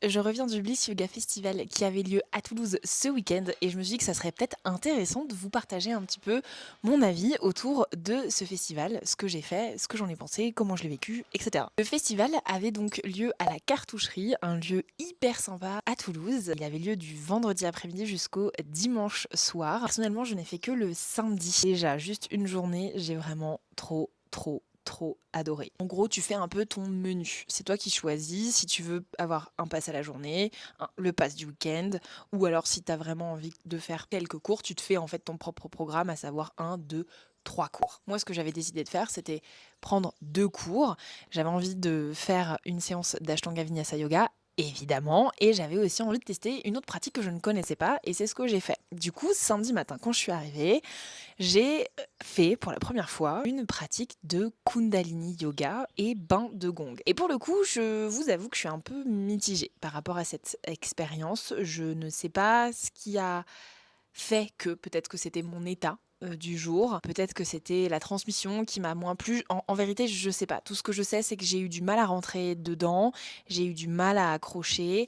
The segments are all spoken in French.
Je reviens du Bliss Yoga Festival qui avait lieu à Toulouse ce week-end et je me suis dit que ça serait peut-être intéressant de vous partager un petit peu mon avis autour de ce festival, ce que j'ai fait, ce que j'en ai pensé, comment je l'ai vécu, etc. Le festival avait donc lieu à la Cartoucherie, un lieu hyper sympa à Toulouse. Il avait lieu du vendredi après-midi jusqu'au dimanche soir. Personnellement, je n'ai fait que le samedi. Déjà, juste une journée, j'ai vraiment trop adoré. En gros, tu fais un peu ton menu. C'est toi qui choisis si tu veux avoir un pass à la journée, le pass du week-end, ou alors si tu as vraiment envie de faire quelques cours, tu te fais en fait ton propre programme, à savoir un, deux, trois cours. Moi, ce que j'avais décidé de faire, c'était prendre deux cours. J'avais envie de faire une séance d'Ashtanga Vinyasa Yoga, évidemment, et j'avais aussi envie de tester une autre pratique que je ne connaissais pas, et c'est ce que j'ai fait. Du coup, samedi matin, quand je suis arrivée, j'ai fait pour la première fois une pratique de Kundalini Yoga et bain de gong. Et pour le coup, je vous avoue que je suis un peu mitigée par rapport à cette expérience. Je ne sais pas ce qui a fait que peut-être que c'était mon état du jour, peut-être que c'était la transmission qui m'a moins plu. En vérité, je sais pas. Tout ce que je sais, c'est que j'ai eu du mal à rentrer dedans, j'ai eu du mal à accrocher.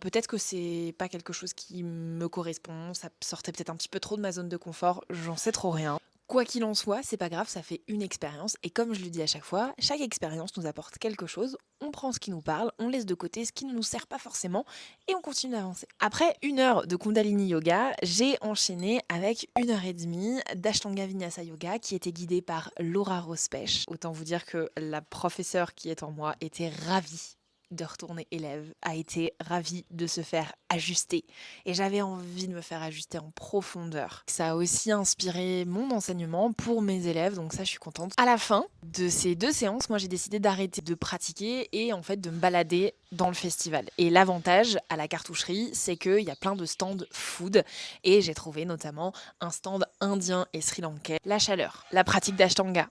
Peut-être que c'est pas quelque chose qui me correspond, ça sortait peut-être un petit peu trop de ma zone de confort, j'en sais trop rien. Quoi qu'il en soit, c'est pas grave, ça fait une expérience et comme je le dis à chaque fois, chaque expérience nous apporte quelque chose, on prend ce qui nous parle, on laisse de côté ce qui ne nous sert pas forcément et on continue d'avancer. Après une heure de Kundalini Yoga, j'ai enchaîné avec une heure et demie d'Ashtanga Vinyasa Yoga qui était guidée par Laura Rospech. Autant vous dire que la professeure qui est en moi était ravie de retourner élève, a été ravie de se faire ajuster. Et j'avais envie de me faire ajuster en profondeur. Ça a aussi inspiré mon enseignement pour mes élèves, donc ça je suis contente. À la fin de ces deux séances, moi j'ai décidé d'arrêter de pratiquer et en fait de me balader dans le festival. Et l'avantage à la cartoucherie, c'est qu'il y a plein de stands food et j'ai trouvé notamment un stand indien et sri-lankais. La chaleur, la pratique d'ashtanga,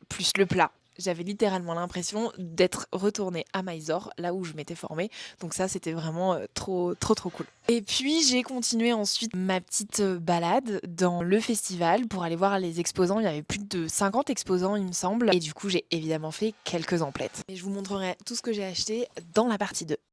plus le plat. J'avais littéralement l'impression d'être retournée à Mysore, là où je m'étais formée. Donc ça, c'était vraiment trop cool. Et puis, j'ai continué ensuite ma petite balade dans le festival pour aller voir les exposants. Il y avait plus de 50 exposants, il me semble. Et du coup, j'ai évidemment fait quelques emplettes. Et je vous montrerai tout ce que j'ai acheté dans la partie 2.